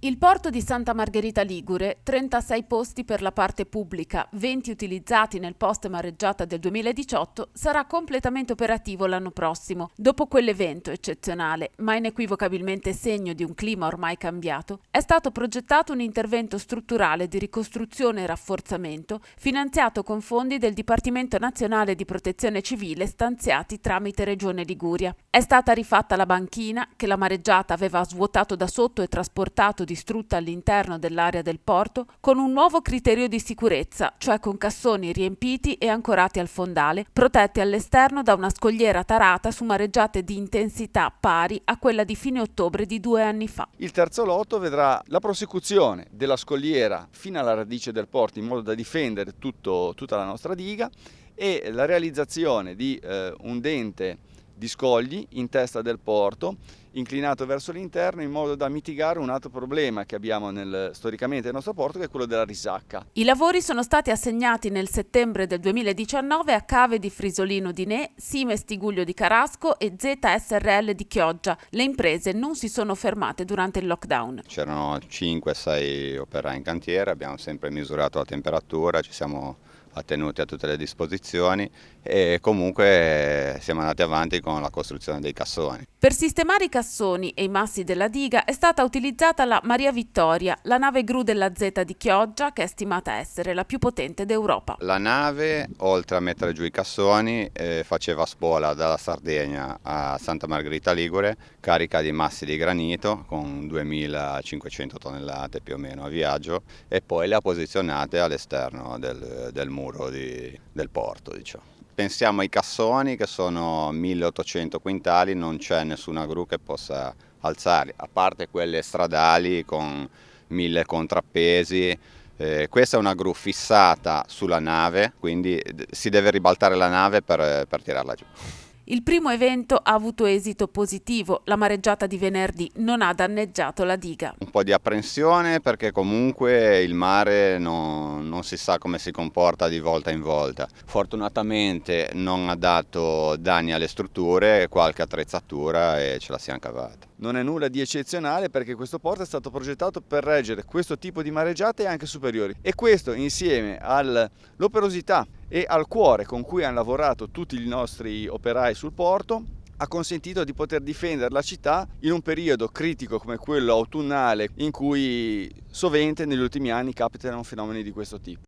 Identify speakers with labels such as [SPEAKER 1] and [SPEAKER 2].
[SPEAKER 1] Il porto di Santa Margherita Ligure, 36 posti per la parte pubblica, 20 utilizzati nel post mareggiata del 2018, sarà completamente operativo l'anno prossimo. Dopo quell'evento eccezionale, ma inequivocabilmente segno di un clima ormai cambiato, è stato progettato un intervento strutturale di ricostruzione e rafforzamento, finanziato con fondi del Dipartimento Nazionale di Protezione Civile stanziati tramite Regione Liguria. È stata rifatta la banchina, che la mareggiata aveva svuotato da sotto e trasportato distrutta all'interno dell'area del porto, con un nuovo criterio di sicurezza, cioè con cassoni riempiti e ancorati al fondale, protetti all'esterno da una scogliera tarata su mareggiate di intensità pari a quella di fine ottobre di 2 anni fa.
[SPEAKER 2] Il terzo lotto vedrà la prosecuzione della scogliera fino alla radice del porto in modo da difendere tutta la nostra diga e la realizzazione di un dente di scogli in testa del porto inclinato verso l'interno in modo da mitigare un altro problema che abbiamo storicamente nel nostro porto, che è quello della risacca.
[SPEAKER 1] I lavori sono stati assegnati nel settembre del 2019 a Cave di Frisolino di Ne, Simes Tiguglio di Carasco e ZSRL di Chioggia. Le imprese non si sono fermate durante il lockdown.
[SPEAKER 3] C'erano 5-6 operai in cantiere, abbiamo sempre misurato la temperatura, ci siamo attenuti a tutte le disposizioni e comunque siamo andati avanti con la costruzione dei cassoni.
[SPEAKER 1] Per sistemare i cassoni e i massi della diga è stata utilizzata la Maria Vittoria, la nave gru della Z di Chioggia, che è stimata essere la più potente d'Europa.
[SPEAKER 3] La nave, oltre a mettere giù i cassoni, faceva spola dalla Sardegna a Santa Margherita Ligure, carica di massi di granito con 2500 tonnellate più o meno a viaggio, e poi le ha posizionate all'esterno del muro del porto, diciamo. Pensiamo ai cassoni, che sono 1800 quintali, non c'è nessuna gru che possa alzarli, a parte quelle stradali con 1000 contrappesi. Questa è una gru fissata sulla nave, quindi si deve ribaltare la nave per tirarla giù.
[SPEAKER 1] Il primo evento ha avuto esito positivo, la mareggiata di venerdì non ha danneggiato la diga.
[SPEAKER 3] Un po' di apprensione perché comunque il mare non si sa come si comporta di volta in volta. Fortunatamente non ha dato danni alle strutture, qualche attrezzatura e ce la siamo cavata.
[SPEAKER 2] Non è nulla di eccezionale perché questo porto è stato progettato per reggere questo tipo di mareggiate e anche superiori. E questo, insieme all'operosità e al cuore con cui hanno lavorato tutti i nostri operai sul porto, ha consentito di poter difendere la città in un periodo critico come quello autunnale in cui sovente negli ultimi anni capitano fenomeni di questo tipo.